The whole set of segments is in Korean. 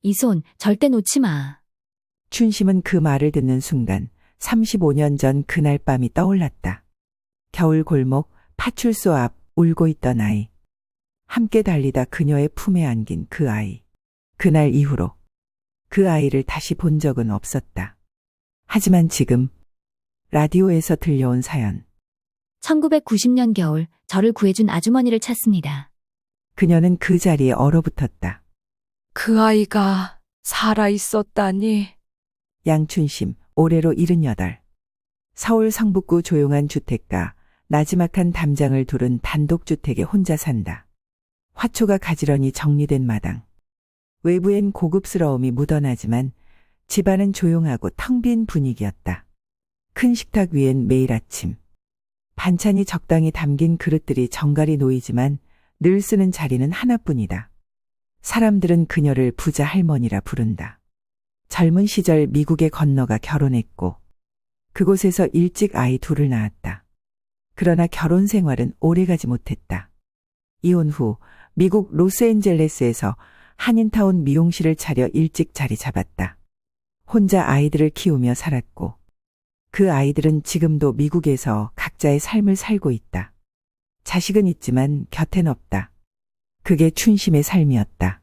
이 손 절대 놓지 마. 춘심은 그 말을 듣는 순간 35년 전 그날 밤이 떠올랐다. 겨울 골목 파출소 앞 울고 있던 아이. 함께 달리다 그녀의 품에 안긴 그 아이. 그날 이후로 그 아이를 다시 본 적은 없었다. 하지만 지금 라디오에서 들려온 사연. 1990년 겨울 저를 구해준 아주머니를 찾습니다. 그녀는 그 자리에 얼어붙었다. 그 아이가 살아 있었다니. 양춘심, 올해로 78. 서울 성북구 조용한 주택가, 나지막한 담장을 두른 단독주택에 혼자 산다. 화초가 가지런히 정리된 마당. 외부엔 고급스러움이 묻어나지만 집안은 조용하고 텅 빈 분위기였다. 큰 식탁 위엔 매일 아침 반찬이 적당히 담긴 그릇들이 정갈이 놓이지만 늘 쓰는 자리는 하나뿐이다. 사람들은 그녀를 부자 할머니라 부른다. 젊은 시절 미국에 건너가 결혼했고 그곳에서 일찍 아이 둘을 낳았다. 그러나 결혼 생활은 오래가지 못했다. 이혼 후 미국 로스앤젤레스에서 한인타운 미용실을 차려 일찍 자리 잡았다. 혼자 아이들을 키우며 살았고 그 아이들은 지금도 미국에서 각자의 삶을 살고 있다. 자식은 있지만 곁엔 없다. 그게 춘심의 삶이었다.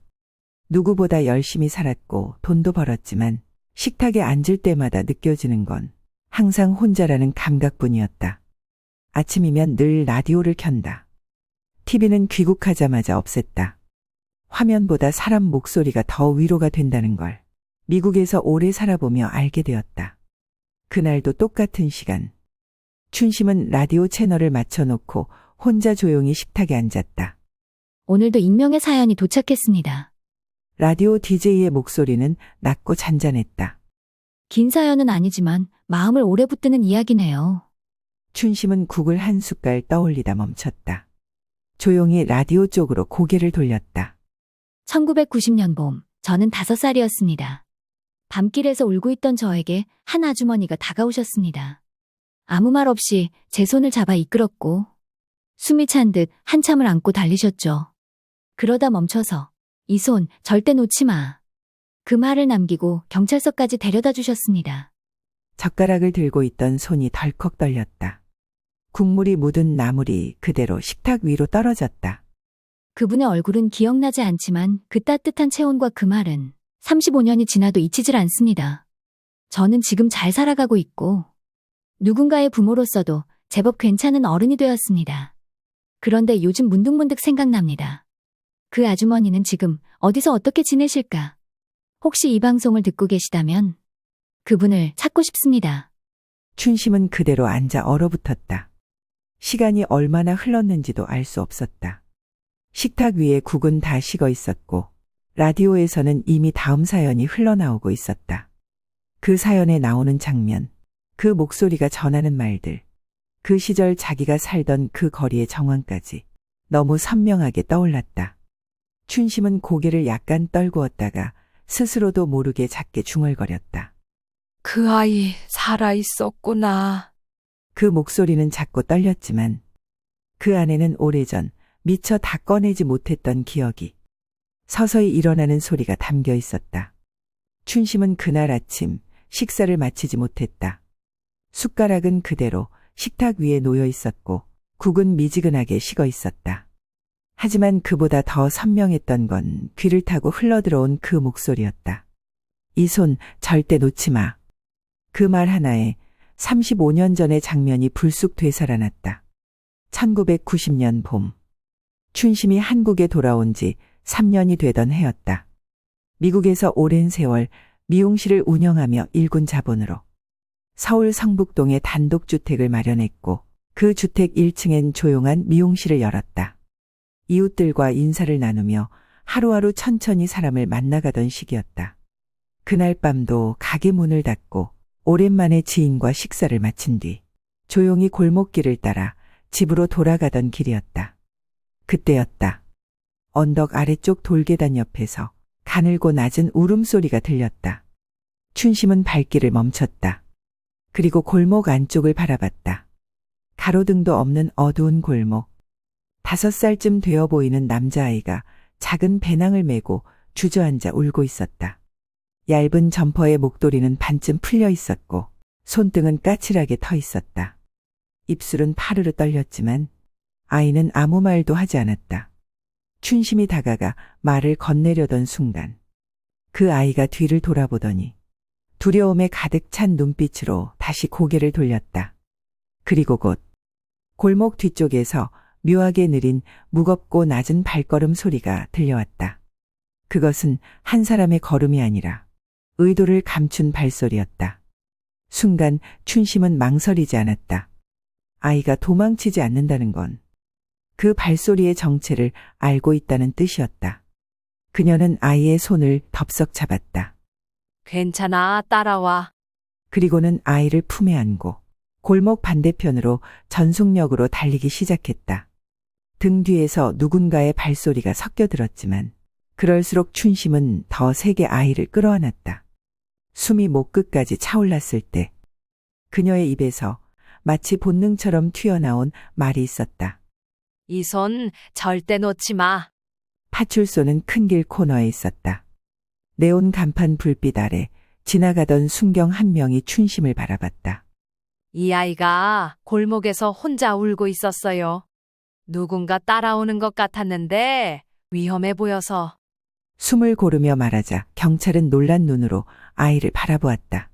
누구보다 열심히 살았고 돈도 벌었지만 식탁에 앉을 때마다 느껴지는 건 항상 혼자라는 감각뿐이었다. 아침이면 늘 라디오를 켠다. TV는 귀국하자마자 없앴다. 화면보다 사람 목소리가 더 위로가 된다는 걸 미국에서 오래 살아보며 알게 되었다. 그날도 똑같은 시간. 춘심은 라디오 채널을 맞춰놓고 혼자 조용히 식탁에 앉았다. 오늘도 익명의 사연이 도착했습니다. 라디오 DJ의 목소리는 낮고 잔잔했다. 긴 사연은 아니지만 마음을 오래 붙드는 이야기네요. 춘심은 국을 한 숟갈 떠올리다 멈췄다. 조용히 라디오 쪽으로 고개를 돌렸다. 1990년 봄, 저는 5살이었습니다. 밤길에서 울고 있던 저에게 한 아주머니가 다가오셨습니다. 아무 말 없이 제 손을 잡아 이끌었고 숨이 찬 듯 한참을 안고 달리셨죠. 그러다 멈춰서 이 손 절대 놓지 마. 그 말을 남기고 경찰서까지 데려다 주셨습니다. 젓가락을 들고 있던 손이 덜컥 떨렸다. 국물이 묻은 나물이 그대로 식탁 위로 떨어졌다. 그분의 얼굴은 기억나지 않지만 그 따뜻한 체온과 그 말은 35년이 지나도 잊히질 않습니다. 저는 지금 잘 살아가고 있고 누군가의 부모로서도 제법 괜찮은 어른이 되었습니다. 그런데 요즘 문득문득 생각납니다. 그 아주머니는 지금 어디서 어떻게 지내실까? 혹시 이 방송을 듣고 계시다면 그분을 찾고 싶습니다. 춘심은 그대로 앉아 얼어붙었다. 시간이 얼마나 흘렀는지도 알 수 없었다. 식탁 위에 국은 다 식어 있었고 라디오에서는 이미 다음 사연이 흘러나오고 있었다. 그 사연에 나오는 장면, 그 목소리가 전하는 말들, 그 시절 자기가 살던 그 거리의 정황까지 너무 선명하게 떠올랐다. 춘심은 고개를 약간 떨구었다가 스스로도 모르게 작게 중얼거렸다. 그 아이 살아 있었구나. 그 목소리는 작고 떨렸지만 그 안에는 오래전 미처 다 꺼내지 못했던 기억이 서서히 일어나는 소리가 담겨 있었다. 춘심은 그날 아침 식사를 마치지 못했다. 숟가락은 그대로 식탁 위에 놓여 있었고 국은 미지근하게 식어 있었다. 하지만 그보다 더 선명했던 건 귀를 타고 흘러들어온 그 목소리였다. 이 손 절대 놓지 마. 그 말 하나에 35년 전의 장면이 불쑥 되살아났다. 1990년 봄. 춘심이 한국에 돌아온 지 3년이 되던 해였다. 미국에서 오랜 세월 미용실을 운영하며 일군 자본으로 서울 성북동에 단독주택을 마련했고 그 주택 1층엔 조용한 미용실을 열었다. 이웃들과 인사를 나누며 하루하루 천천히 사람을 만나가던 시기였다. 그날 밤도 가게 문을 닫고 오랜만에 지인과 식사를 마친 뒤 조용히 골목길을 따라 집으로 돌아가던 길이었다. 그때였다. 언덕 아래쪽 돌계단 옆에서 가늘고 낮은 울음소리가 들렸다. 춘심은 발길을 멈췄다. 그리고 골목 안쪽을 바라봤다. 가로등도 없는 어두운 골목. 5살쯤 되어 보이는 남자아이가 작은 배낭을 메고 주저앉아 울고 있었다. 얇은 점퍼의 목도리는 반쯤 풀려 있었고 손등은 까칠하게 터 있었다. 입술은 파르르 떨렸지만 아이는 아무 말도 하지 않았다. 춘심이 다가가 말을 건네려던 순간 그 아이가 뒤를 돌아보더니 두려움에 가득 찬 눈빛으로 다시 고개를 돌렸다. 그리고 곧 골목 뒤쪽에서 묘하게 느린 무겁고 낮은 발걸음 소리가 들려왔다. 그것은 한 사람의 걸음이 아니라 의도를 감춘 발소리였다. 순간 춘심은 망설이지 않았다. 아이가 도망치지 않는다는 건 그 발소리의 정체를 알고 있다는 뜻이었다. 그녀는 아이의 손을 덥석 잡았다. 괜찮아, 따라와. 그리고는 아이를 품에 안고 골목 반대편으로 전속력으로 달리기 시작했다. 등 뒤에서 누군가의 발소리가 섞여 들었지만 그럴수록 춘심은 더 세게 아이를 끌어안았다. 숨이 목 끝까지 차올랐을 때 그녀의 입에서 마치 본능처럼 튀어나온 말이 있었다. 이 손 절대 놓지 마. 파출소는 큰 길 코너에 있었다. 네온 간판 불빛 아래 지나가던 순경 한 명이 춘심을 바라봤다. 이 아이가 골목에서 혼자 울고 있었어요. 누군가 따라오는 것 같았는데 위험해 보여서. 숨을 고르며 말하자 경찰은 놀란 눈으로 아이를 바라보았다.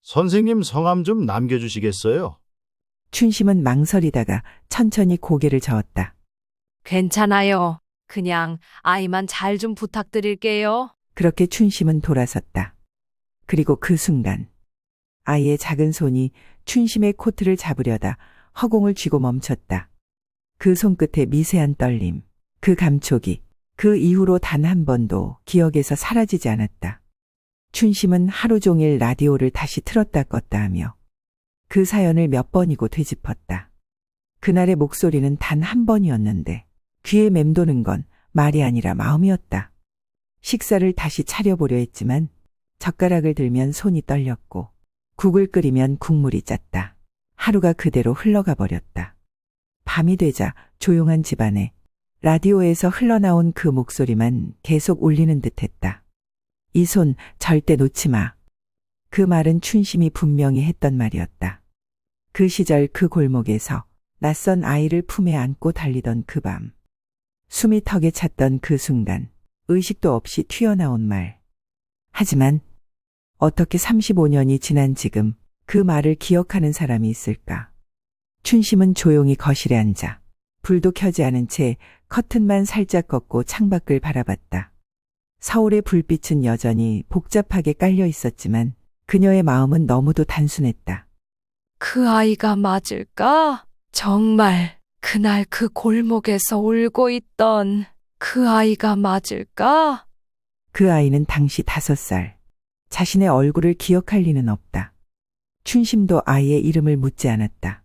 선생님 성함 좀 남겨주시겠어요? 춘심은 망설이다가 천천히 고개를 저었다. 괜찮아요. 그냥 아이만 잘 좀 부탁드릴게요. 그렇게 춘심은 돌아섰다. 그리고 그 순간 아이의 작은 손이 춘심의 코트를 잡으려다 허공을 쥐고 멈췄다. 그 손끝의 미세한 떨림, 그 감촉이 그 이후로 단 한 번도 기억에서 사라지지 않았다. 춘심은 하루 종일 라디오를 다시 틀었다 껐다 하며 그 사연을 몇 번이고 되짚었다. 그날의 목소리는 단 한 번이었는데 귀에 맴도는 건 말이 아니라 마음이었다. 식사를 다시 차려보려 했지만 젓가락을 들면 손이 떨렸고 국을 끓이면 국물이 짰다. 하루가 그대로 흘러가 버렸다. 밤이 되자 조용한 집안에 라디오에서 흘러나온 그 목소리만 계속 울리는 듯했다. 이 손 절대 놓지 마. 그 말은 춘심이 분명히 했던 말이었다. 그 시절 그 골목에서 낯선 아이를 품에 안고 달리던 그 밤. 숨이 턱에 찼던 그 순간 의식도 없이 튀어나온 말. 하지만 어떻게 35년이 지난 지금 그 말을 기억하는 사람이 있을까? 춘심은 조용히 거실에 앉아 불도 켜지 않은 채 커튼만 살짝 걷고 창밖을 바라봤다. 서울의 불빛은 여전히 복잡하게 깔려 있었지만 그녀의 마음은 너무도 단순했다. 그 아이가 맞을까? 정말 그날 그 골목에서 울고 있던 그 아이가 맞을까? 그 아이는 당시 5살. 자신의 얼굴을 기억할 리는 없다. 춘심도 아이의 이름을 묻지 않았다.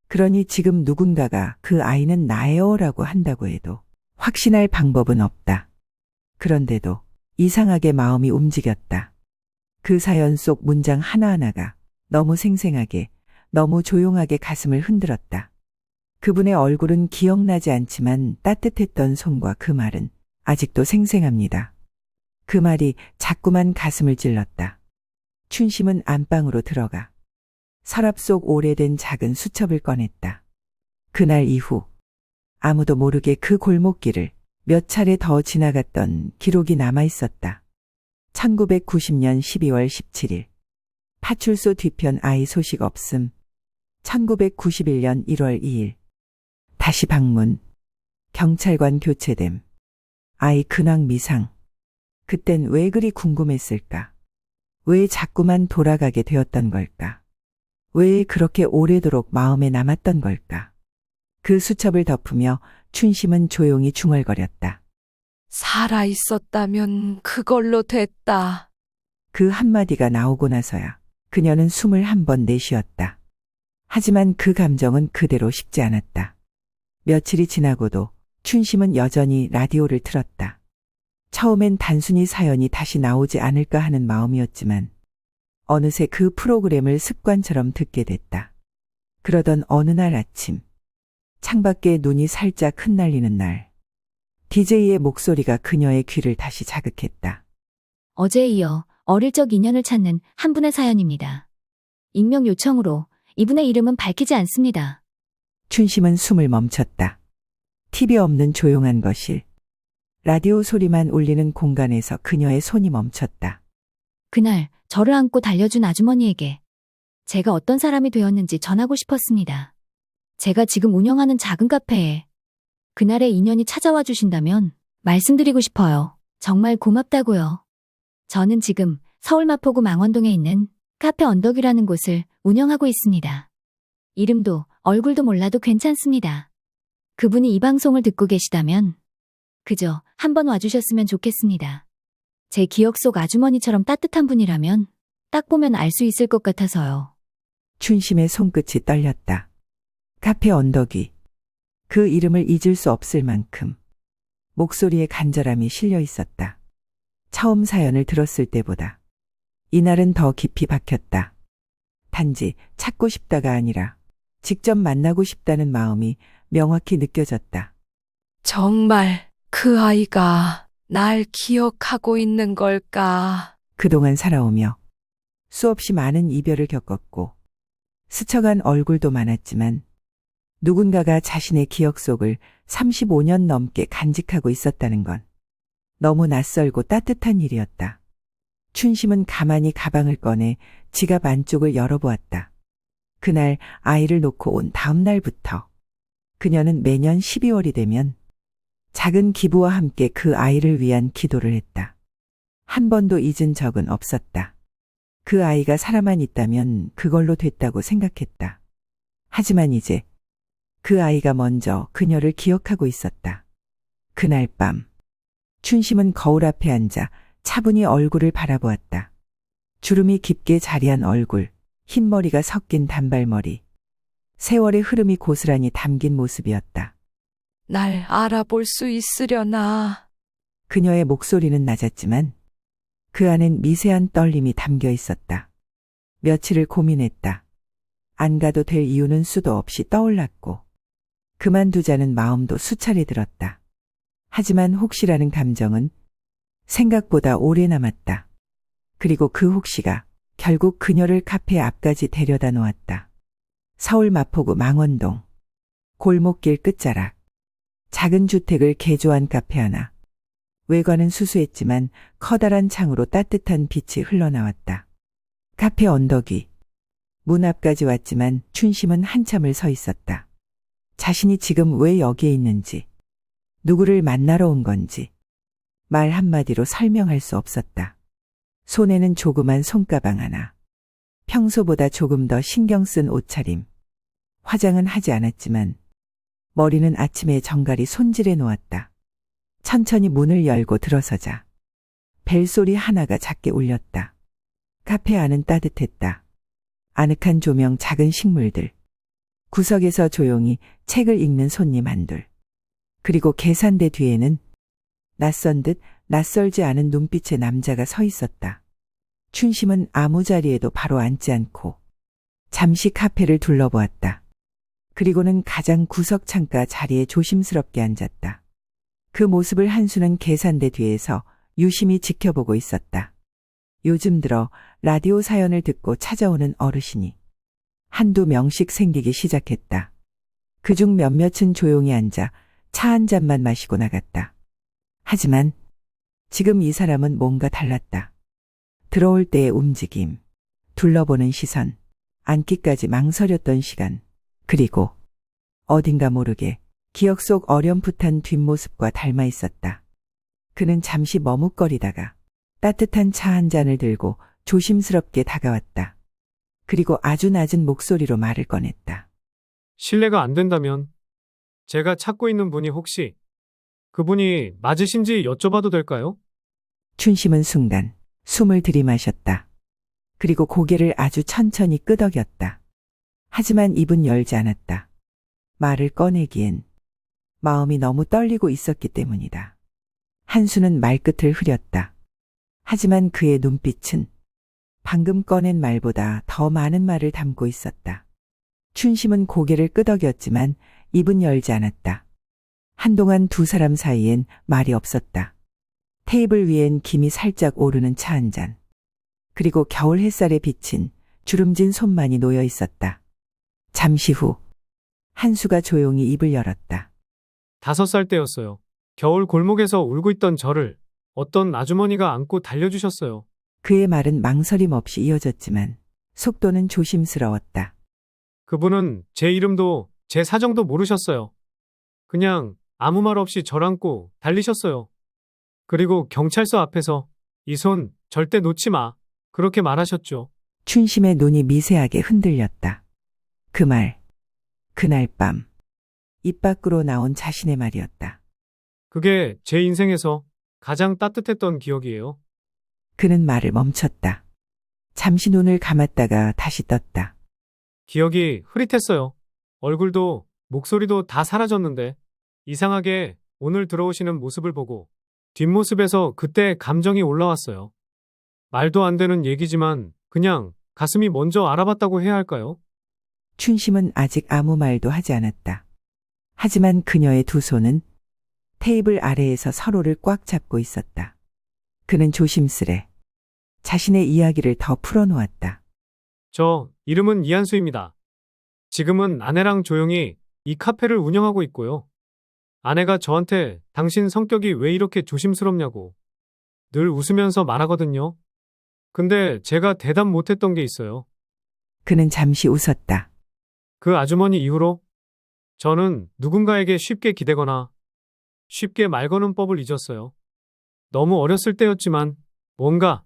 그러니 지금 누군가가 그 아이는 나예요라고 한다고 해도 확신할 방법은 없다. 그런데도 이상하게 마음이 움직였다. 그 사연 속 문장 하나하나가 너무 생생하게, 너무 조용하게 가슴을 흔들었다. 그분의 얼굴은 기억나지 않지만 따뜻했던 손과 그 말은 아직도 생생합니다. 그 말이 자꾸만 가슴을 찔렀다. 춘심은 안방으로 들어가 서랍 속 오래된 작은 수첩을 꺼냈다. 그날 이후 아무도 모르게 그 골목길을 몇 차례 더 지나갔던 기록이 남아 있었다. 1990년 12월 17일. 파출소 뒤편 아이 소식 없음. 1991년 1월 2일. 다시 방문. 경찰관 교체됨. 아이 근황 미상. 그땐 왜 그리 궁금했을까? 왜 자꾸만 돌아가게 되었던 걸까? 왜 그렇게 오래도록 마음에 남았던 걸까? 그 수첩을 덮으며 춘심은 조용히 중얼거렸다. 살아 있었다면 그걸로 됐다. 그 한마디가 나오고 나서야 그녀는 숨을 한 번 내쉬었다. 하지만 그 감정은 그대로 식지 않았다. 며칠이 지나고도 춘심은 여전히 라디오를 틀었다. 처음엔 단순히 사연이 다시 나오지 않을까 하는 마음이었지만 어느새 그 프로그램을 습관처럼 듣게 됐다. 그러던 어느 날 아침, 창밖에 눈이 살짝 흩날리는 날, DJ의 목소리가 그녀의 귀를 다시 자극했다. 어제에 이어 어릴 적 인연을 찾는 한 분의 사연입니다. 익명 요청으로 이분의 이름은 밝히지 않습니다. 춘심은 숨을 멈췄다. TV 없는 조용한 거실. 라디오 소리만 울리는 공간에서 그녀의 손이 멈췄다. 그날 저를 안고 달려준 아주머니에게 제가 어떤 사람이 되었는지 전하고 싶었습니다. 제가 지금 운영하는 작은 카페에 그날의 인연이 찾아와 주신다면 말씀드리고 싶어요. 정말 고맙다고요. 저는 지금 서울 마포구 망원동에 있는 카페 언덕이라는 곳을 운영하고 있습니다. 이름도 얼굴도 몰라도 괜찮습니다. 그분이 이 방송을 듣고 계시다면 그저 한번 와주셨으면 좋겠습니다. 제 기억 속 아주머니처럼 따뜻한 분이라면 딱 보면 알 수 있을 것 같아서요. 춘심의 손끝이 떨렸다. 카페 언덕이 그 이름을 잊을 수 없을 만큼 목소리에 간절함이 실려 있었다. 처음 사연을 들었을 때보다 이날은 더 깊이 박혔다. 단지 찾고 싶다가 아니라 직접 만나고 싶다는 마음이 명확히 느껴졌다. 정말 그 아이가 날 기억하고 있는 걸까? 그동안 살아오며 수없이 많은 이별을 겪었고 스쳐간 얼굴도 많았지만 누군가가 자신의 기억 속을 35년 넘게 간직하고 있었다는 건 너무 낯설고 따뜻한 일이었다. 춘심은 가만히 가방을 꺼내 지갑 안쪽을 열어보았다. 그날 아이를 놓고 온 다음 날부터 그녀는 매년 12월이 되면 작은 기부와 함께 그 아이를 위한 기도를 했다. 한 번도 잊은 적은 없었다. 그 아이가 살아만 있다면 그걸로 됐다고 생각했다. 하지만 이제 그 아이가 먼저 그녀를 기억하고 있었다. 그날 밤 춘심은 거울 앞에 앉아 차분히 얼굴을 바라보았다. 주름이 깊게 자리한 얼굴, 흰머리가 섞인 단발머리, 세월의 흐름이 고스란히 담긴 모습이었다. 날 알아볼 수 있으려나? 그녀의 목소리는 낮았지만 그 안엔 미세한 떨림이 담겨 있었다. 며칠을 고민했다. 안 가도 될 이유는 수도 없이 떠올랐고 그만두자는 마음도 수차례 들었다. 하지만 혹시라는 감정은 생각보다 오래 남았다. 그리고 그 혹시가 결국 그녀를 카페 앞까지 데려다 놓았다. 서울 마포구 망원동 골목길 끝자락 작은 주택을 개조한 카페 하나. 외관은 수수했지만 커다란 창으로 따뜻한 빛이 흘러나왔다. 카페 언덕이 문 앞까지 왔지만 춘심은 한참을 서 있었다. 자신이 지금 왜 여기에 있는지, 누구를 만나러 온 건지 말 한마디로 설명할 수 없었다. 손에는 조그만 손가방 하나, 평소보다 조금 더 신경 쓴 옷차림, 화장은 하지 않았지만 머리는 아침에 정갈히 손질해 놓았다. 천천히 문을 열고 들어서자 벨소리 하나가 작게 울렸다. 카페 안은 따뜻했다. 아늑한 조명, 작은 식물들, 구석에서 조용히 책을 읽는 손님 한둘. 그리고 계산대 뒤에는 낯선 듯 낯설지 않은 눈빛의 남자가 서 있었다. 춘심은 아무 자리에도 바로 앉지 않고 잠시 카페를 둘러보았다. 그리고는 가장 구석 창가 자리에 조심스럽게 앉았다. 그 모습을 한수는 계산대 뒤에서 유심히 지켜보고 있었다. 요즘 들어 라디오 사연을 듣고 찾아오는 어르신이 한두 명씩 생기기 시작했다. 그중 몇몇은 조용히 앉아 차 한 잔만 마시고 나갔다. 하지만 지금 이 사람은 뭔가 달랐다. 들어올 때의 움직임, 둘러보는 시선, 앉기까지 망설였던 시간, 그리고 어딘가 모르게 기억 속 어렴풋한 뒷모습과 닮아 있었다. 그는 잠시 머뭇거리다가 따뜻한 차 한 잔을 들고 조심스럽게 다가왔다. 그리고 아주 낮은 목소리로 말을 꺼냈다. 실례가 안 된다면 제가 찾고 있는 분이 혹시 그분이 맞으신지 여쭤봐도 될까요? 춘심은 순간 숨을 들이마셨다. 그리고 고개를 아주 천천히 끄덕였다. 하지만 입은 열지 않았다. 말을 꺼내기엔 마음이 너무 떨리고 있었기 때문이다. 한수는 말끝을 흐렸다. 하지만 그의 눈빛은 방금 꺼낸 말보다 더 많은 말을 담고 있었다. 춘심은 고개를 끄덕였지만 입은 열지 않았다. 한동안 두 사람 사이엔 말이 없었다. 테이블 위엔 김이 살짝 오르는 차 한 잔. 그리고 겨울 햇살에 비친 주름진 손만이 놓여 있었다. 잠시 후 한수가 조용히 입을 열었다. 5살 때였어요. 겨울 골목에서 울고 있던 저를 어떤 아주머니가 안고 달려주셨어요. 그의 말은 망설임 없이 이어졌지만 속도는 조심스러웠다. 그분은 제 이름도 제 사정도 모르셨어요. 그냥 아무 말 없이 절 안고 달리셨어요. 그리고 경찰서 앞에서 이 손 절대 놓지 마. 그렇게 말하셨죠. 춘심의 눈이 미세하게 흔들렸다. 그 말, 그날 밤, 입 밖으로 나온 자신의 말이었다. 그게 제 인생에서 가장 따뜻했던 기억이에요. 그는 말을 멈췄다. 잠시 눈을 감았다가 다시 떴다. 기억이 흐릿했어요. 얼굴도 목소리도 다 사라졌는데 이상하게 오늘 들어오시는 모습을 보고 뒷모습에서 그때 감정이 올라왔어요. 말도 안 되는 얘기지만 그냥 가슴이 먼저 알아봤다고 해야 할까요? 춘심은 아직 아무 말도 하지 않았다. 하지만 그녀의 두 손은 테이블 아래에서 서로를 꽉 잡고 있었다. 그는 조심스레 자신의 이야기를 더 풀어놓았다. 저 이름은 이한수입니다. 지금은 아내랑 조용히 이 카페를 운영하고 있고요. 아내가 저한테 당신 성격이 왜 이렇게 조심스럽냐고 늘 웃으면서 말하거든요. 근데 제가 대답 못했던 게 있어요. 그는 잠시 웃었다. 그 아주머니 이후로 저는 누군가에게 쉽게 기대거나 쉽게 말 거는 법을 잊었어요. 너무 어렸을 때였지만 뭔가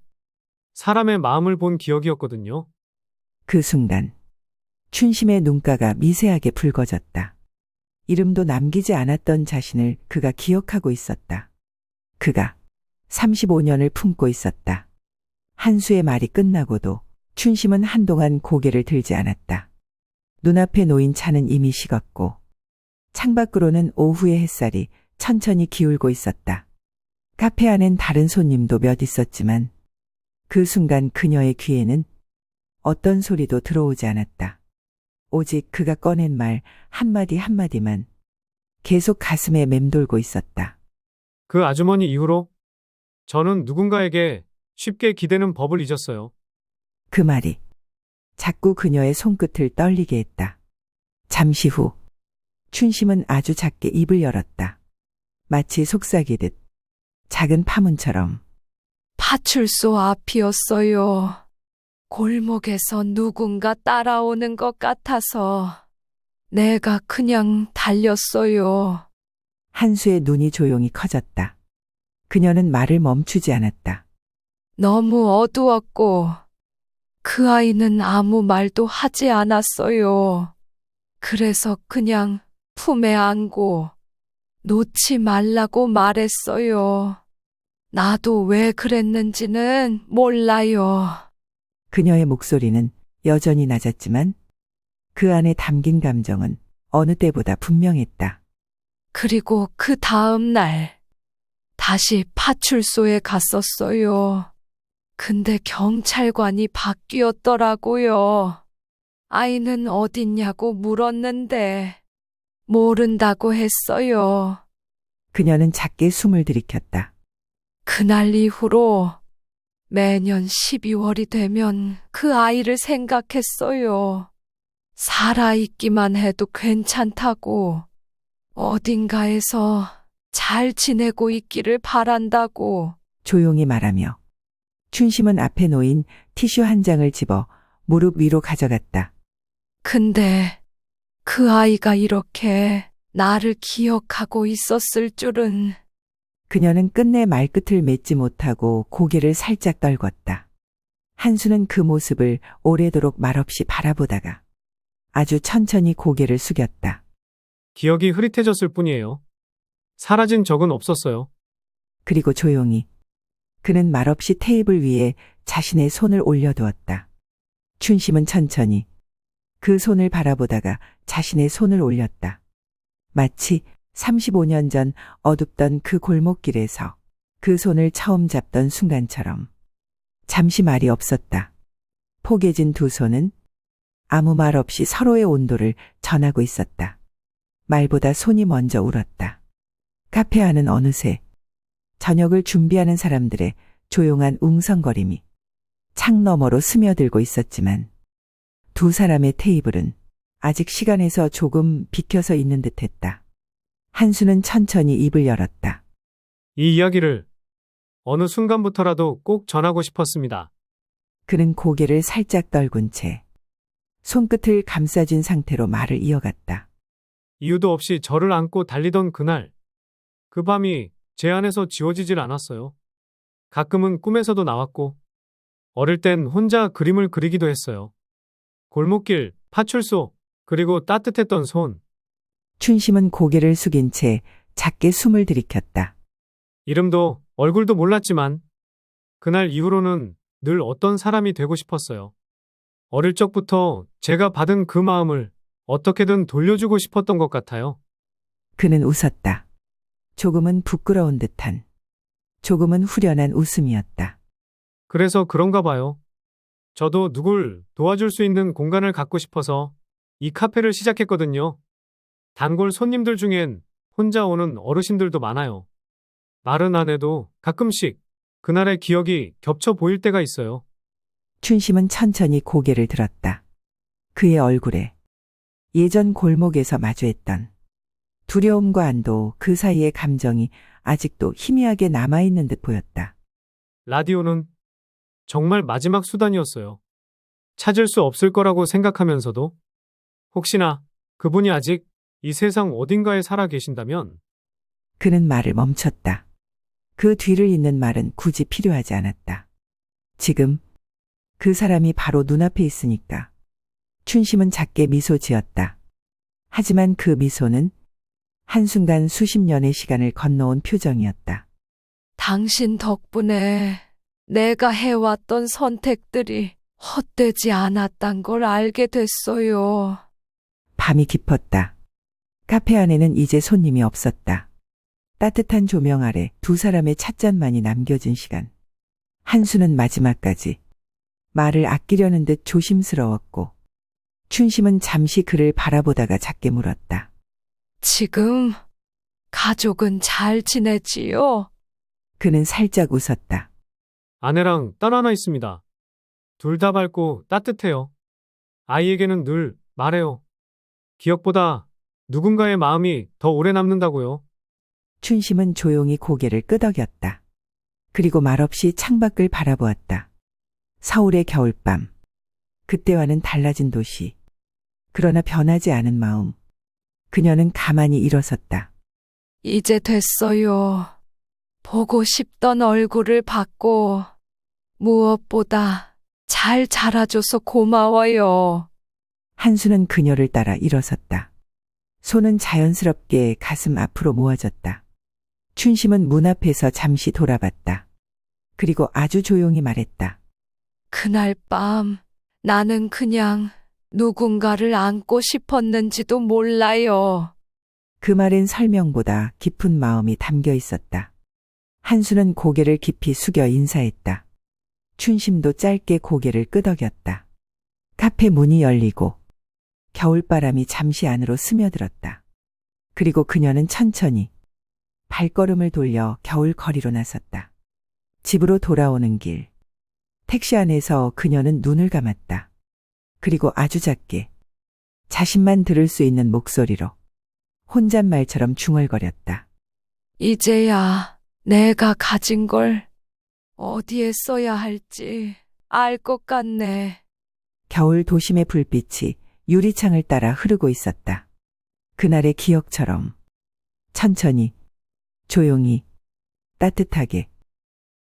사람의 마음을 본 기억이었거든요. 그 순간 춘심의 눈가가 미세하게 붉어졌다. 이름도 남기지 않았던 자신을 그가 기억하고 있었다. 그가 35년을 품고 있었다. 한수의 말이 끝나고도 춘심은 한동안 고개를 들지 않았다. 눈앞에 놓인 차는 이미 식었고 창밖으로는 오후의 햇살이 천천히 기울고 있었다. 카페 안엔 다른 손님도 몇 있었지만 그 순간 그녀의 귀에는 어떤 소리도 들어오지 않았다. 오직 그가 꺼낸 말 한마디 한마디만 계속 가슴에 맴돌고 있었다. 그 아주머니 이후로 저는 누군가에게 쉽게 기대는 법을 잊었어요. 그 말이 자꾸 그녀의 손끝을 떨리게 했다. 잠시 후 춘심은 아주 작게 입을 열었다. 마치 속삭이듯 작은 파문처럼. 파출소 앞이었어요. 골목에서 누군가 따라오는 것 같아서 내가 그냥 달렸어요. 한수의 눈이 조용히 커졌다. 그녀는 말을 멈추지 않았다. 너무 어두웠고 그 아이는 아무 말도 하지 않았어요. 그래서 그냥 품에 안고 놓지 말라고 말했어요. 나도 왜 그랬는지는 몰라요. 그녀의 목소리는 여전히 낮았지만 그 안에 담긴 감정은 어느 때보다 분명했다. 그리고 그 다음 날 다시 파출소에 갔었어요. 근데 경찰관이 바뀌었더라고요. 아이는 어딨냐고 물었는데 모른다고 했어요. 그녀는 작게 숨을 들이켰다. 그날 이후로 매년 12월이 되면 그 아이를 생각했어요. 살아있기만 해도 괜찮다고, 어딘가에서 잘 지내고 있기를 바란다고. 조용히 말하며 춘심은 앞에 놓인 티슈 한 장을 집어 무릎 위로 가져갔다. 근데 그 아이가 이렇게 나를 기억하고 있었을 줄은. 그녀는 끝내 말끝을 맺지 못하고 고개를 살짝 떨궜다. 한수는 그 모습을 오래도록 말없이 바라보다가 아주 천천히 고개를 숙였다. 기억이 흐릿해졌을 뿐이에요. 사라진 적은 없었어요. 그리고 조용히 그는 말없이 테이블 위에 자신의 손을 올려두었다. 춘심은 천천히 그 손을 바라보다가 자신의 손을 올렸다. 마치 35년 전 어둡던 그 골목길에서 그 손을 처음 잡던 순간처럼. 잠시 말이 없었다. 포개진 두 손은 아무 말 없이 서로의 온도를 전하고 있었다. 말보다 손이 먼저 울었다. 카페 안은 어느새 저녁을 준비하는 사람들의 조용한 웅성거림이 창 너머로 스며들고 있었지만 두 사람의 테이블은 아직 시간에서 조금 비켜서 있는 듯했다. 한수는 천천히 입을 열었다. 이 이야기를 어느 순간부터라도 꼭 전하고 싶었습니다. 그는 고개를 살짝 떨군 채 손끝을 감싸진 상태로 말을 이어갔다. 이유도 없이 저를 안고 달리던 그날, 그 밤이 제 안에서 지워지질 않았어요. 가끔은 꿈에서도 나왔고, 어릴 땐 혼자 그림을 그리기도 했어요. 골목길, 파출소, 그리고 따뜻했던 손. 춘심은 고개를 숙인 채 작게 숨을 들이켰다. 이름도 얼굴도 몰랐지만, 그날 이후로는 늘 어떤 사람이 되고 싶었어요. 어릴 적부터 제가 받은 그 마음을 어떻게든 돌려주고 싶었던 것 같아요. 그는 웃었다. 조금은 부끄러운 듯한, 조금은 후련한 웃음이었다. 그래서 그런가 봐요. 저도 누굴 도와줄 수 있는 공간을 갖고 싶어서 이 카페를 시작했거든요. 단골 손님들 중엔 혼자 오는 어르신들도 많아요. 말은 안 해도 가끔씩 그날의 기억이 겹쳐 보일 때가 있어요. 춘심은 천천히 고개를 들었다. 그의 얼굴에 예전 골목에서 마주했던 두려움과 안도, 그 사이의 감정이 아직도 희미하게 남아있는 듯 보였다. 라디오는 정말 마지막 수단이었어요. 찾을 수 없을 거라고 생각하면서도 혹시나 그분이 아직 이 세상 어딘가에 살아 계신다면. 그는 말을 멈췄다. 그 뒤를 잇는 말은 굳이 필요하지 않았다. 지금 그 사람이 바로 눈앞에 있으니까. 춘심은 작게 미소 지었다. 하지만 그 미소는 한순간 수십 년의 시간을 건너온 표정이었다. 당신 덕분에 내가 해왔던 선택들이 헛되지 않았단 걸 알게 됐어요. 밤이 깊었다. 카페 안에는 이제 손님이 없었다. 따뜻한 조명 아래 두 사람의 찻잔만이 남겨진 시간. 한수는 마지막까지 말을 아끼려는 듯 조심스러웠고, 춘심은 잠시 그를 바라보다가 작게 물었다. 지금 가족은 잘 지내지요? 그는 살짝 웃었다. 아내랑 딸 하나 있습니다. 둘 다 밝고 따뜻해요. 아이에게는 늘 말해요. 기억보다 누군가의 마음이 더 오래 남는다고요. 춘심은 조용히 고개를 끄덕였다. 그리고 말없이 창밖을 바라보았다. 서울의 겨울밤. 그때와는 달라진 도시. 그러나 변하지 않은 마음. 그녀는 가만히 일어섰다. 이제 됐어요. 보고 싶던 얼굴을 봤고, 무엇보다 잘 자라줘서 고마워요. 한수는 그녀를 따라 일어섰다. 손은 자연스럽게 가슴 앞으로 모아졌다. 춘심은 문 앞에서 잠시 돌아봤다. 그리고 아주 조용히 말했다. 그날 밤 나는 그냥 누군가를 안고 싶었는지도 몰라요. 그 말엔 설명보다 깊은 마음이 담겨 있었다. 한수는 고개를 깊이 숙여 인사했다. 춘심도 짧게 고개를 끄덕였다. 카페 문이 열리고 겨울바람이 잠시 안으로 스며들었다. 그리고 그녀는 천천히 발걸음을 돌려 겨울 거리로 나섰다. 집으로 돌아오는 길. 택시 안에서 그녀는 눈을 감았다. 그리고 아주 작게 자신만 들을 수 있는 목소리로 혼잣말처럼 중얼거렸다. 이제야 내가 가진 걸 어디에 써야 할지 알 것 같네. 겨울 도심의 불빛이 유리창을 따라 흐르고 있었다. 그날의 기억처럼 천천히, 조용히, 따뜻하게